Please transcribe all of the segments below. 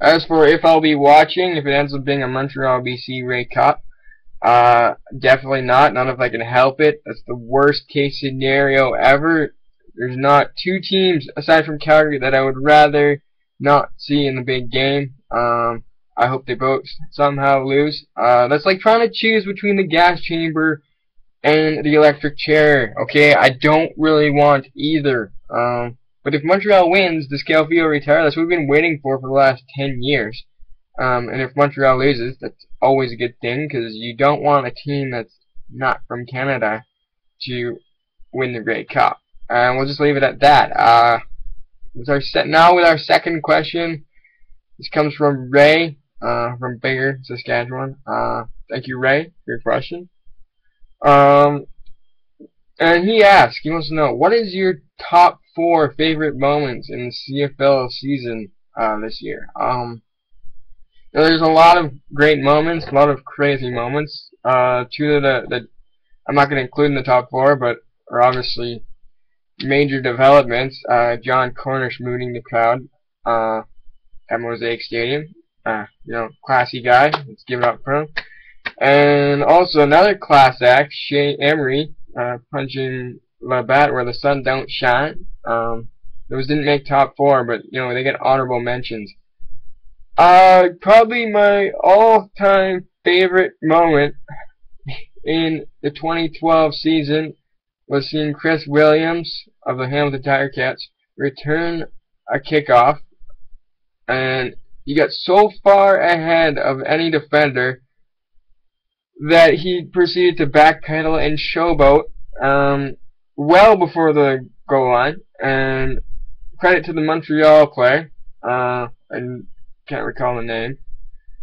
As for if I'll be watching, if it ends up being a Montreal BC Ray Cup, definitely not. Not if I can help it. That's the worst case scenario ever. There's not two teams aside from Calgary that I would rather not see in the big game. I hope they both somehow lose. That's like trying to choose between the gas chamber and the electric chair. Okay, I don't really want either. But if Montreal wins, the Scale will retire. That's what we've been waiting for the last 10 years. And if Montreal loses, that's always a good thing because you don't want a team that's not from Canada to win the Grey Cup. And we'll just leave it at that. Now with our second question. This comes from Ray from Bigger, Saskatchewan. Thank you, Ray, for your question. And he wants to know, what is your top 4 favorite moments in the CFL season this year? There's a lot of great moments, a lot of crazy moments. Two that I'm not going to include in the top 4, but are obviously major developments. John Cornish mooning the crowd at Mosaic Stadium. Classy guy. Let's give it up for him. And also another class act, Shea Emery, punching Labatt where the sun don't shine. Those didn't make top 4, but they get honorable mentions. Probably my all-time favorite moment in the 2012 season was seeing Chris Williams of the Hamilton Tiger Cats return a kickoff, and he got so far ahead of any defender that he proceeded to backpedal and showboat well before the goal line. And credit to the Montreal player, I can't recall the name.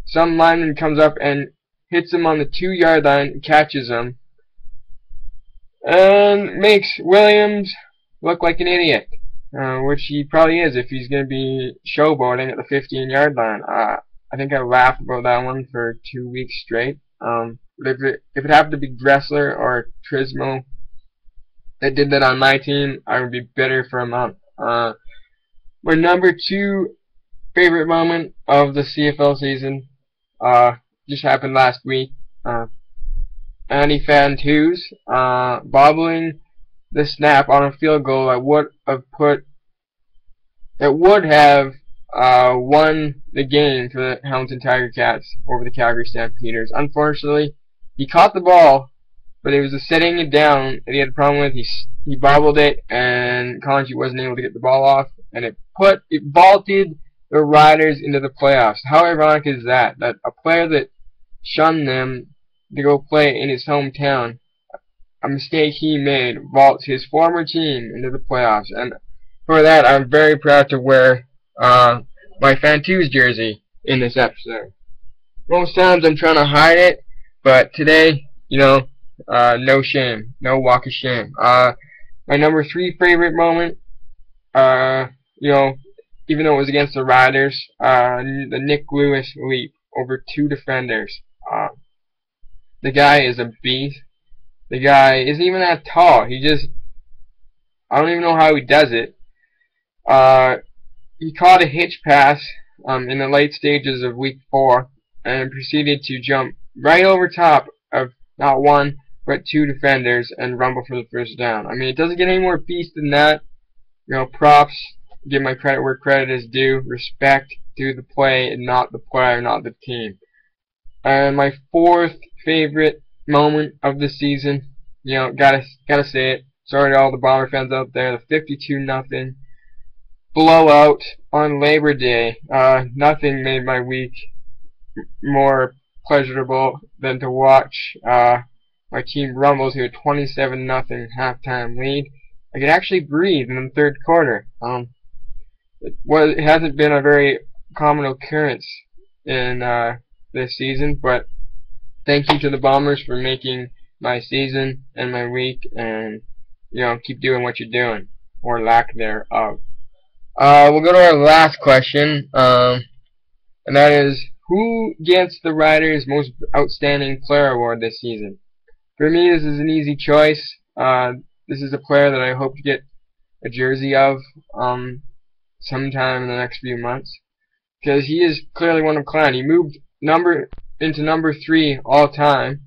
Some lineman comes up and hits him on the 2-yard line, catches him, and makes Williams look like an idiot, which he probably is if he's going to be showboating at the 15-yard line. I think I laughed about that one for 2 weeks straight. If it happened to be Dressler or Trismo that did that on my team, I would be bitter for a month. My number 2 favorite moment of the CFL season just happened last week. Andy Fantuz bobbling the snap on a field goal that would have won the game for the Hamilton Tiger Cats over the Calgary Stampeders. Unfortunately, he caught the ball, but it was a setting it down that he had a problem with. He bobbled it, and Conji wasn't able to get the ball off, and it vaulted the Riders into the playoffs. How ironic is that? That a player that shunned them to go play in his hometown, a mistake he made, vaults his former team into the playoffs. And for that, I'm very proud to wear my Fantuz jersey in this episode. Most times I'm trying to hide it, but today, no shame, no walk of shame. My number 3 favorite moment, even though it was against the Riders, the Nick Lewis leap over 2 defenders. The guy is a beast. The guy isn't even that tall. I don't even know how he does it. He caught a hitch pass in the late stages of week 4 and proceeded to jump right over top of not 1 but 2 defenders and rumble for the first down. I mean, it doesn't get any more beast than that. Props. Give my credit where credit is due. Respect to the play and not the player, not the team. And my 4th favorite moment of the season, gotta say it. Sorry to all the Bomber fans out there. The 52-0 blowout on Labor Day. Nothing made my week more pleasurable than to watch my team rumble to a 27-0 halftime lead. I could actually breathe in the 3rd quarter. It hasn't been a very common occurrence in this season, but thank you to the Bombers for making my season and my week, and keep doing what you're doing, or lack thereof. We'll go to our last question, and that is, who gets the Riders' Most Outstanding Player Award this season? For me, this is an easy choice. This is a player that I hope to get a jersey of sometime in the next few months, because he is clearly one of clan. He moved into number 3 all time.